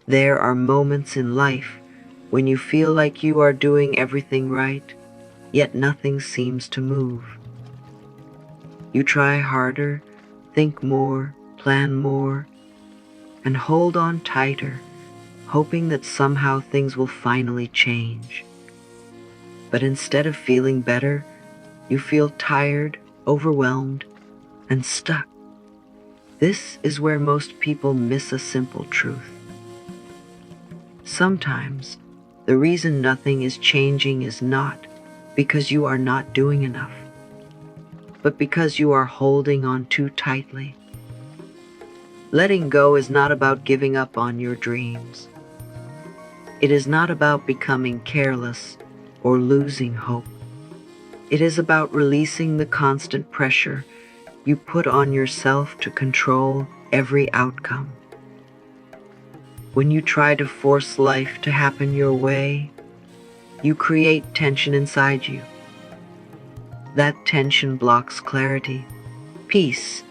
There are moments in life when you feel like you are doing everything right, yet nothing seems to move. You try harder, think more, plan more, and hold on tighter, hoping that somehow things will finally change. But instead of feeling better, you feel tired, overwhelmed, and stuck. This is where most people miss a simple truth. Sometimes, the reason nothing is changing is not because you are not doing enough, but because you are holding on too tightly. Letting go is not about giving up on your dreams. It is not about becoming careless or losing hope. It is about releasing the constant pressure you put on yourself to control every outcome. When you try to force life to happen your way, you create tension inside you. That tension blocks clarity, peace,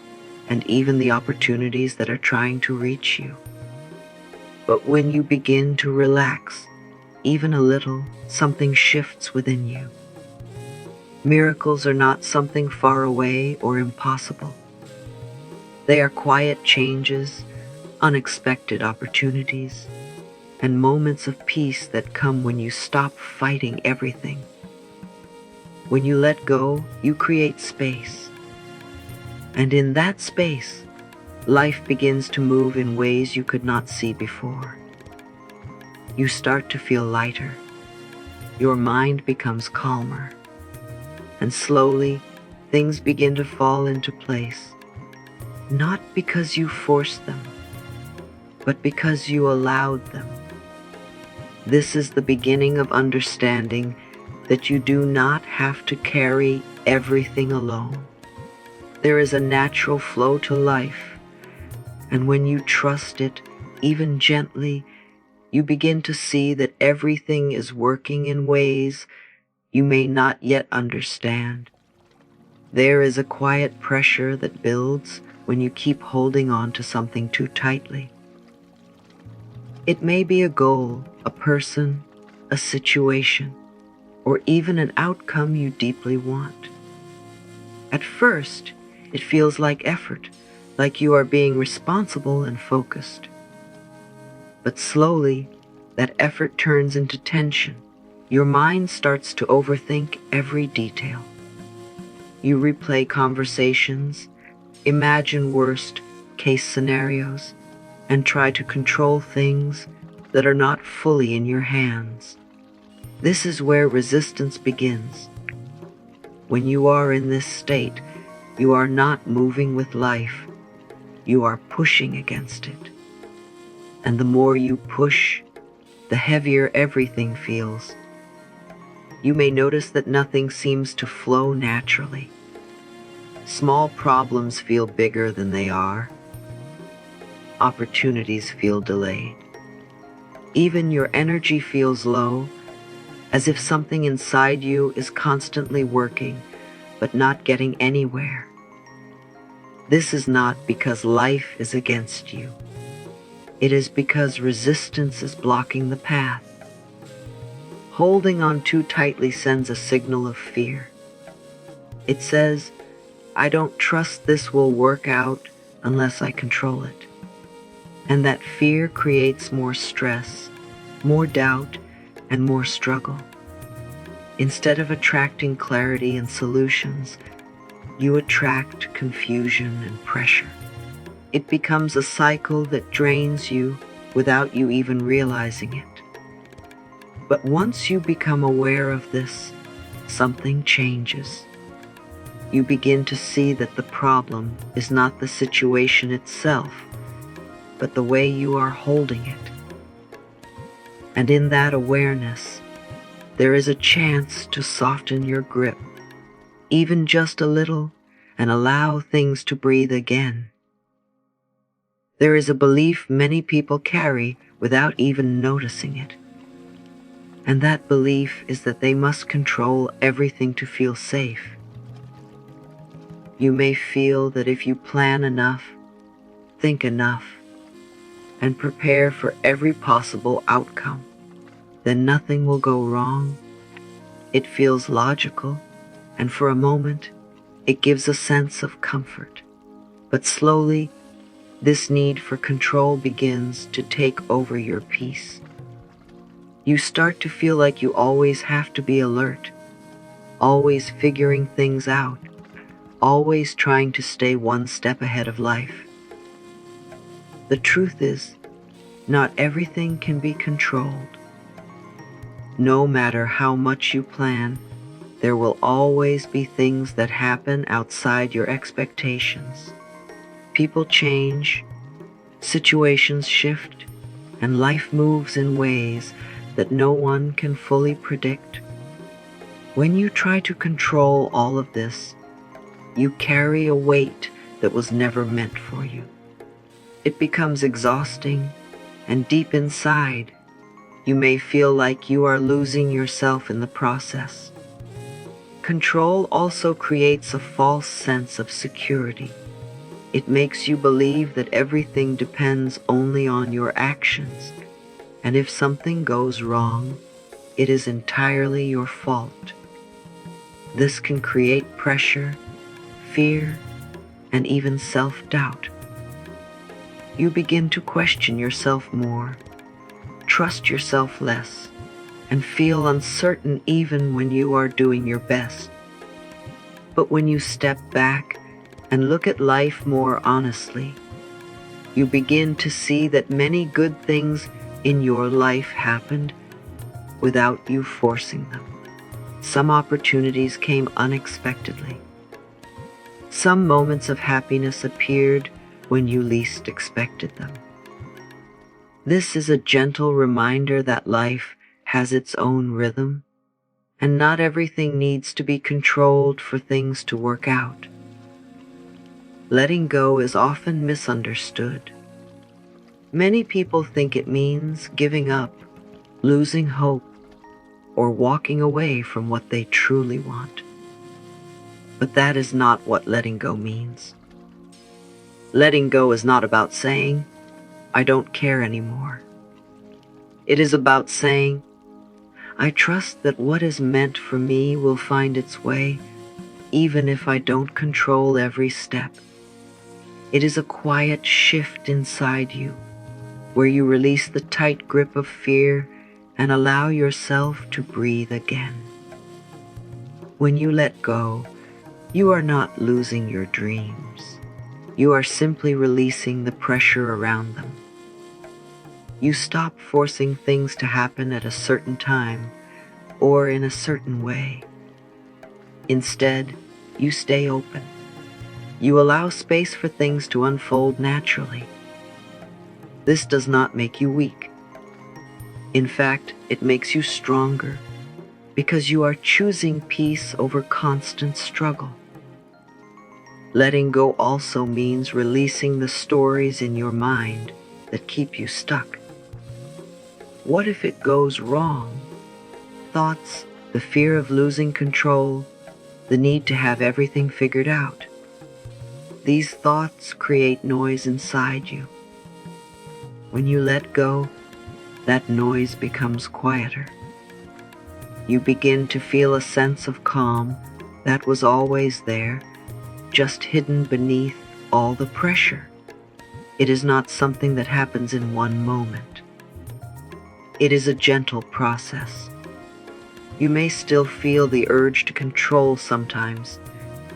and even the opportunities that are trying to reach you. But when you begin to relax, even a little, something shifts within you. Miracles are not something far away or impossible. They are quiet changes, unexpected opportunities, and moments of peace that come when you stop fighting everything. When you let go, you create space. And in that space, life begins to move in ways you could not see before. You start to feel lighter. Your mind becomes calmer. And slowly, things begin to fall into place. Not because you forced them, but because you allowed them. This is the beginning of understanding that you do not have to carry everything alone. There is a natural flow to life, and when you trust it, even gently, you begin to see that everything is working in ways you may not yet understand. There is a quiet pressure that builds when you keep holding on to something too tightly. It may be a goal, a person, a situation, or even an outcome you deeply want. At first, it feels like effort, like you are being responsible and focused. But slowly, that effort turns into tension. Your mind starts to overthink every detail. You replay conversations, imagine worst-case scenarios, and try to control things that are not fully in your hands. This is where resistance begins. When you are in this state, you are not moving with life, you are pushing against it. And the more you push, the heavier everything feels. You may notice that nothing seems to flow naturally. Small problems feel bigger than they are. Opportunities feel delayed. Even your energy feels low, as if something inside you is constantly working, but not getting anywhere. This is not because life is against you. It is because resistance is blocking the path. Holding on too tightly sends a signal of fear. It says, I don't trust this will work out unless I control it. And that fear creates more stress, more doubt, and more struggle. Instead of attracting clarity and solutions, you attract confusion and pressure. It becomes a cycle that drains you without you even realizing it. But once you become aware of this, something changes. You begin to see that the problem is not the situation itself, but the way you are holding it. And in that awareness, there is a chance to soften your grip, even just a little, and allow things to breathe again. There is a belief many people carry without even noticing it. And that belief is that they must control everything to feel safe. You may feel that if you plan enough, think enough, and prepare for every possible outcome, then nothing will go wrong. It feels logical, and for a moment, it gives a sense of comfort. But slowly, this need for control begins to take over your peace. You start to feel like you always have to be alert, always figuring things out, always trying to stay one step ahead of life. The truth is, not everything can be controlled. No matter how much you plan, there will always be things that happen outside your expectations. People change, situations shift, and life moves in ways that no one can fully predict. When you try to control all of this, you carry a weight that was never meant for you. It becomes exhausting, and deep inside, you may feel like you are losing yourself in the process. Control also creates a false sense of security. It makes you believe that everything depends only on your actions, and if something goes wrong, it is entirely your fault. This can create pressure, fear, and even self-doubt. You begin to question yourself more, trust yourself less, and feel uncertain even when you are doing your best. But when you step back and look at life more honestly, you begin to see that many good things in your life happened without you forcing them. Some opportunities came unexpectedly. Some moments of happiness appeared when you least expected them. This is a gentle reminder that life has its own rhythm, and not everything needs to be controlled for things to work out. Letting go is often misunderstood. Many people think it means giving up, losing hope, or walking away from what they truly want. But that is not what letting go means. Letting go is not about saying, "I don't care anymore." It is about saying, "I trust that what is meant for me will find its way, even if I don't control every step." It is a quiet shift inside you, where you release the tight grip of fear and allow yourself to breathe again. When you let go, you are not losing your dreams. You are simply releasing the pressure around them. You stop forcing things to happen at a certain time or in a certain way. Instead, you stay open. You allow space for things to unfold naturally. This does not make you weak. In fact, it makes you stronger because you are choosing peace over constant struggle. Letting go also means releasing the stories in your mind that keep you stuck. What if it goes wrong? Thoughts, the fear of losing control, the need to have everything figured out. These thoughts create noise inside you. When you let go, that noise becomes quieter. You begin to feel a sense of calm that was always there, just hidden beneath all the pressure. It is not something that happens in one moment. It is a gentle process. You may still feel the urge to control sometimes,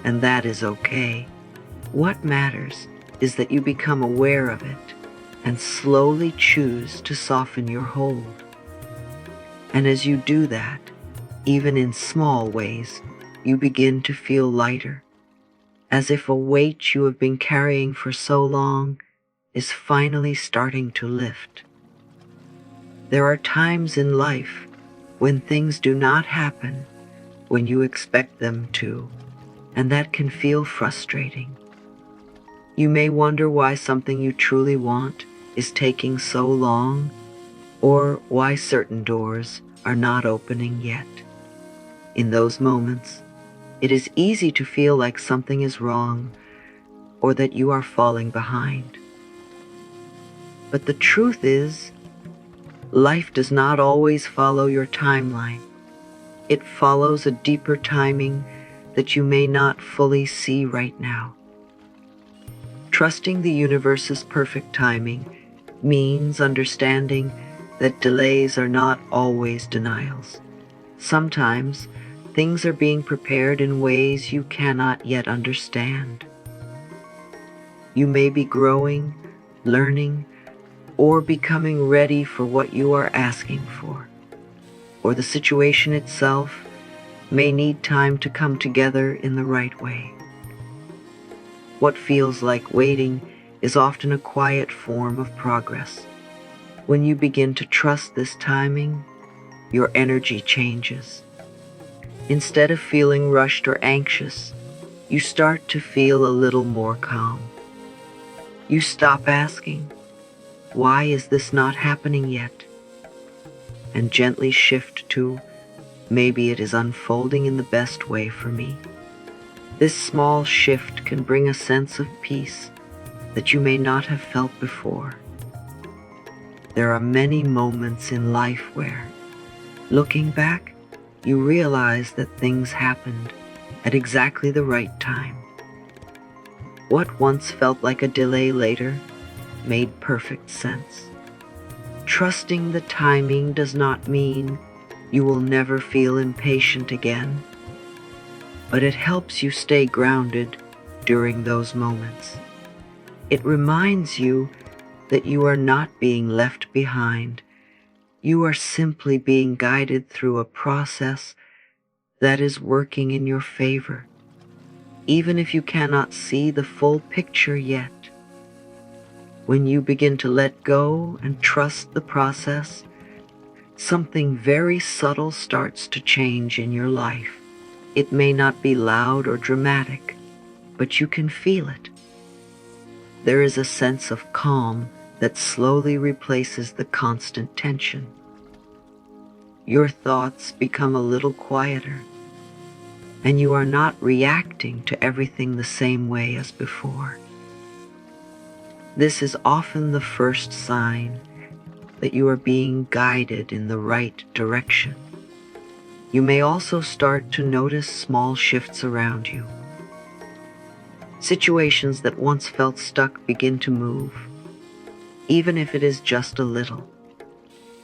and that is okay. What matters is that you become aware of it and slowly choose to soften your hold. And as you do that, even in small ways, you begin to feel lighter, as if a weight you have been carrying for so long is finally starting to lift. There are times in life when things do not happen when you expect them to, and that can feel frustrating. You may wonder why something you truly want is taking so long, or why certain doors are not opening yet. In those moments, it is easy to feel like something is wrong or that you are falling behind. But the truth is, life does not always follow your timeline. It follows a deeper timing that you may not fully see right now. Trusting the universe's perfect timing means understanding that delays are not always denials. Sometimes, things are being prepared in ways you cannot yet understand. You may be growing, learning, or becoming ready for what you are asking for. Or the situation itself may need time to come together in the right way. What feels like waiting is often a quiet form of progress. When you begin to trust this timing, your energy changes. Instead of feeling rushed or anxious, you start to feel a little more calm. You stop asking, "Why is this not happening yet?" and gently shift to, "Maybe it is unfolding in the best way for me." This small shift can bring a sense of peace that you may not have felt before. There are many moments in life where, looking back, you realize that things happened at exactly the right time. What once felt like a delay later made perfect sense. Trusting the timing does not mean you will never feel impatient again, but it helps you stay grounded during those moments. It reminds you that you are not being left behind. You are simply being guided through a process that is working in your favor, even if you cannot see the full picture yet. When you begin to let go and trust the process, something very subtle starts to change in your life. It may not be loud or dramatic, but you can feel it. There is a sense of calm that slowly replaces the constant tension. Your thoughts become a little quieter, and you are not reacting to everything the same way as before. This is often the first sign that you are being guided in the right direction. You may also start to notice small shifts around you. Situations that once felt stuck begin to move, even if it is just a little.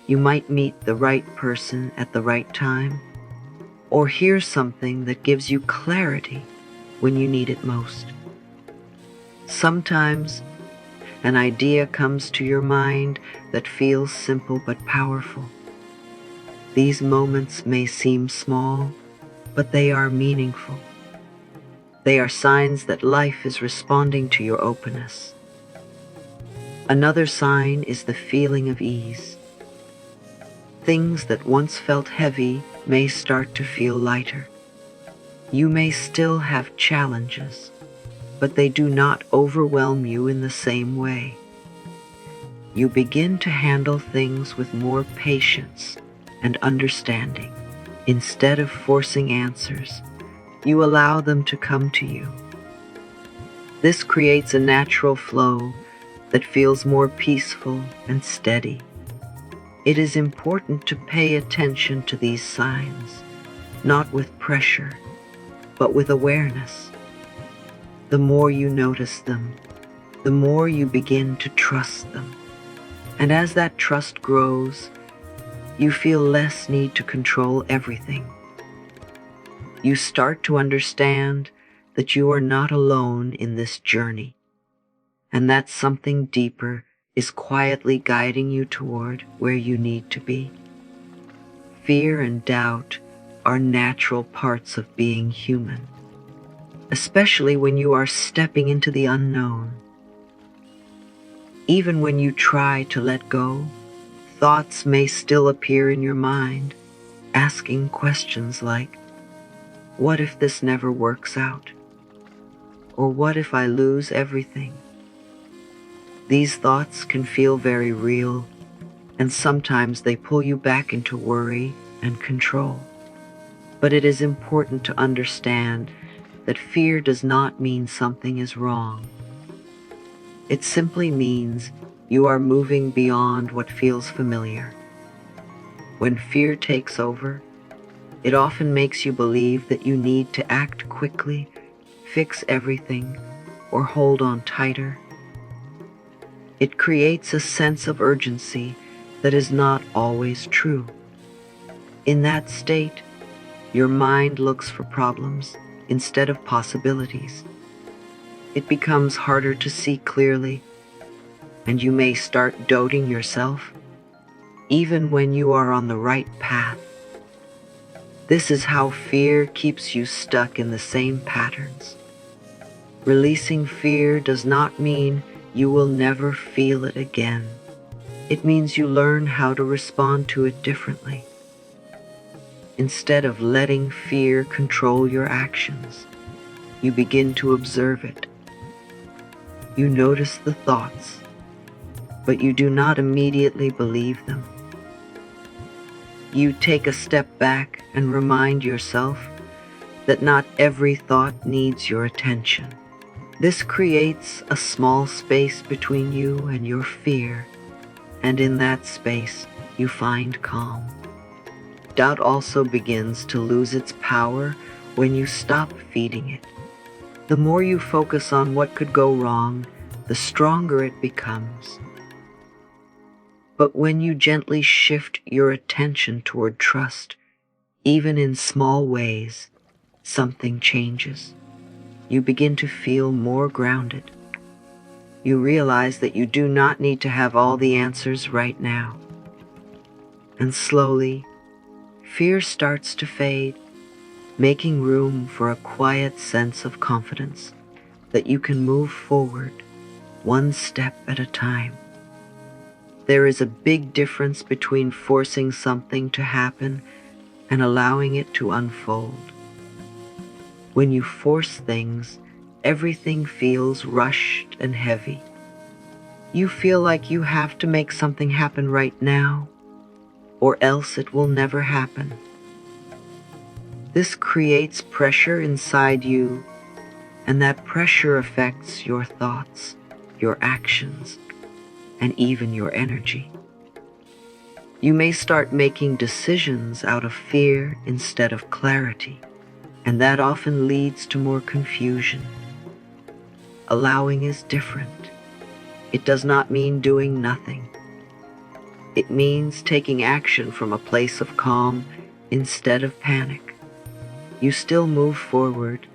You might meet the right person at the right time, or hear something that gives you clarity when you need it most. Sometimes, an idea comes to your mind that feels simple but powerful. These moments may seem small, but they are meaningful. They are signs that life is responding to your openness. Another sign is the feeling of ease. Things that once felt heavy may start to feel lighter. You may still have challenges, but they do not overwhelm you in the same way. You begin to handle things with more patience and understanding. Instead of forcing answers, you allow them to come to you. This creates a natural flow that feels more peaceful and steady. It is important to pay attention to these signs, not with pressure, but with awareness. The more you notice them, the more you begin to trust them. And as that trust grows, you feel less need to control everything. You start to understand that you are not alone in this journey, and that something deeper is quietly guiding you toward where you need to be. Fear and doubt are natural parts of being human, especially when you are stepping into the unknown. Even when you try to let go, thoughts may still appear in your mind, asking questions like, "What if this never works out?" Or "What if I lose everything?" These thoughts can feel very real, and sometimes they pull you back into worry and control. But it is important to understand that fear does not mean something is wrong. It simply means You are moving beyond what feels familiar. When fear takes over, it often makes you believe that you need to act quickly, fix everything, or hold on tighter. It creates a sense of urgency that is not always true. In that state, your mind looks for problems instead of possibilities. It becomes harder to see clearly, and you may start doubting yourself, even when you are on the right path. This is how fear keeps you stuck in the same patterns. Releasing fear does not mean you will never feel it again. It means you learn how to respond to it differently. Instead of letting fear control your actions, you begin to observe it. You notice the thoughts, but you do not immediately believe them. You take a step back and remind yourself that not every thought needs your attention. This creates a small space between you and your fear, and in that space, you find calm. Doubt also begins to lose its power when you stop feeding it. The more you focus on what could go wrong, the stronger it becomes. But when you gently shift your attention toward trust, even in small ways, something changes. You begin to feel more grounded. You realize that you do not need to have all the answers right now. And slowly, fear starts to fade, making room for a quiet sense of confidence that you can move forward one step at a time. There is a big difference between forcing something to happen and allowing it to unfold. When you force things, everything feels rushed and heavy. You feel like you have to make something happen right now, or else it will never happen. This creates pressure inside you, and that pressure affects your thoughts, your actions, and even your energy. You may start making decisions out of fear instead of clarity, and that often leads to more confusion. Allowing is different. It does not mean doing nothing. It means taking action from a place of calm instead of panic. You still move forward,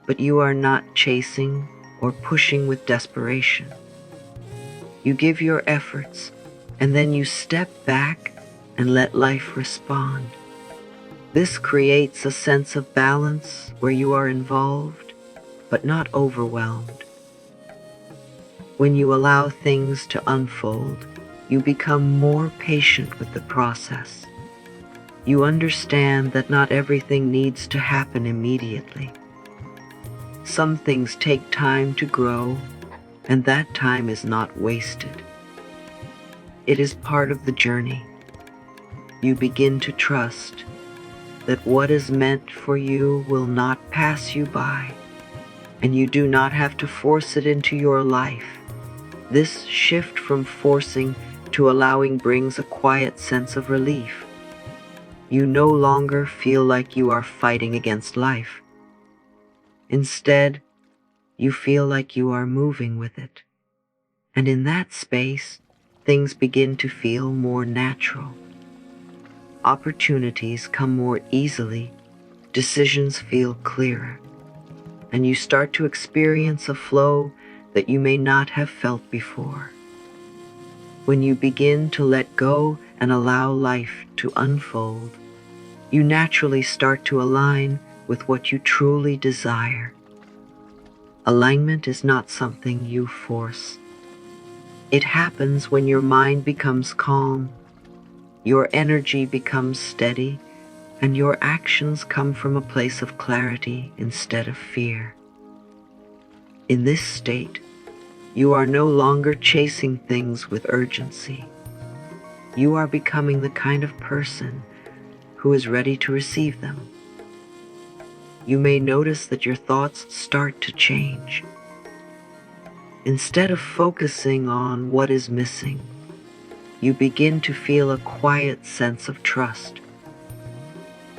but you are not chasing or pushing with desperation. You give your efforts, and then you step back and let life respond. This creates a sense of balance where you are involved, but not overwhelmed. When you allow things to unfold, you become more patient with the process. You understand that not everything needs to happen immediately. Some things take time to grow, and that time is not wasted. It is part of the journey. You begin to trust that what is meant for you will not pass you by, and you do not have to force it into your life. This shift from forcing to allowing brings a quiet sense of relief. You no longer feel like you are fighting against life. Instead, you feel like you are moving with it. And in that space, things begin to feel more natural. Opportunities come more easily, decisions feel clearer, and you start to experience a flow that you may not have felt before. When you begin to let go and allow life to unfold, you naturally start to align with what you truly desire. Alignment is not something you force. It happens when your mind becomes calm, your energy becomes steady, and your actions come from a place of clarity instead of fear. In this state, you are no longer chasing things with urgency. You are becoming the kind of person who is ready to receive them. You may notice that your thoughts start to change. Instead of focusing on what is missing, you begin to feel a quiet sense of trust.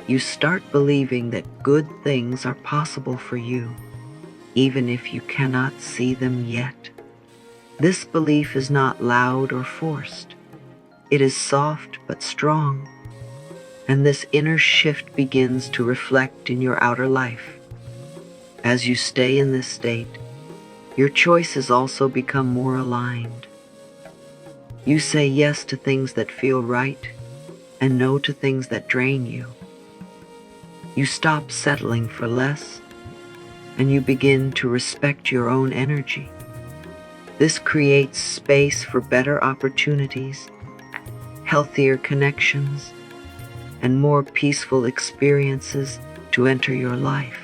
You start believing that good things are possible for you, even if you cannot see them yet. This belief is not loud or forced. It is soft but strong, and this inner shift begins to reflect in your outer life. As you stay in this state, your choices also become more aligned. You say yes to things that feel right and no to things that drain you. You stop settling for less, and you begin to respect your own energy. This creates space for better opportunities, healthier connections, and more peaceful experiences to enter your life.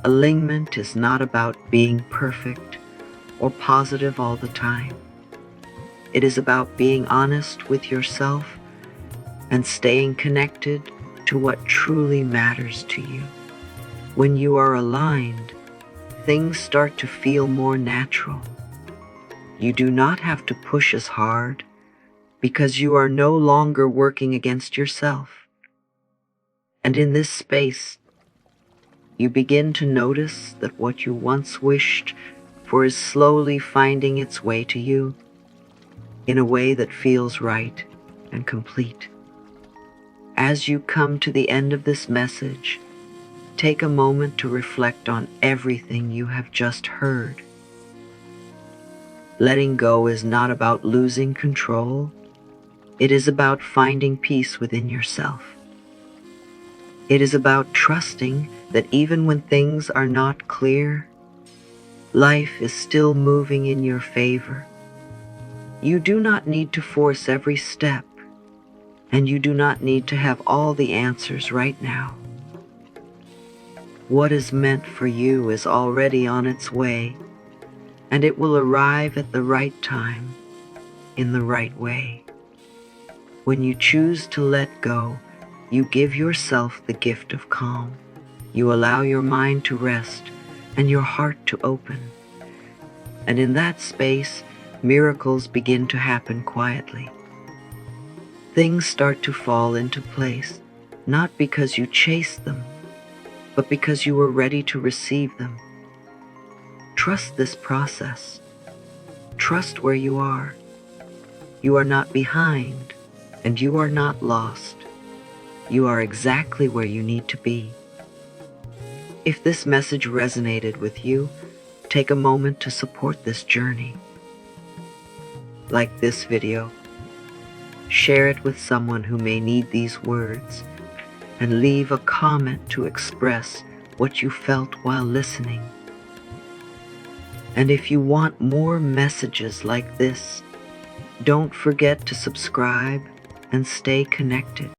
Alignment is not about being perfect or positive all the time. It is about being honest with yourself and staying connected to what truly matters to you. When you are aligned, things start to feel more natural. You do not have to push as hard because you are no longer working against yourself. And in this space, you begin to notice that what you once wished for is slowly finding its way to you in a way that feels right and complete. As you come to the end of this message, take a moment to reflect on everything you have just heard. Letting go is not about losing control. It is about finding peace within yourself. It is about trusting that even when things are not clear, life is still moving in your favor. You do not need to force every step, and you do not need to have all the answers right now. What is meant for you is already on its way, and it will arrive at the right time, in the right way. When you choose to let go, you give yourself the gift of calm. You allow your mind to rest and your heart to open. And in that space, miracles begin to happen quietly. Things start to fall into place, not because you chased them, but because you were ready to receive them. Trust this process. Trust where you are. You are not behind, and you are not lost. You are exactly where you need to be. If this message resonated with you, take a moment to support this journey. Like this video, share it with someone who may need these words, and leave a comment to express what you felt while listening. And if you want more messages like this, don't forget to subscribe and stay connected.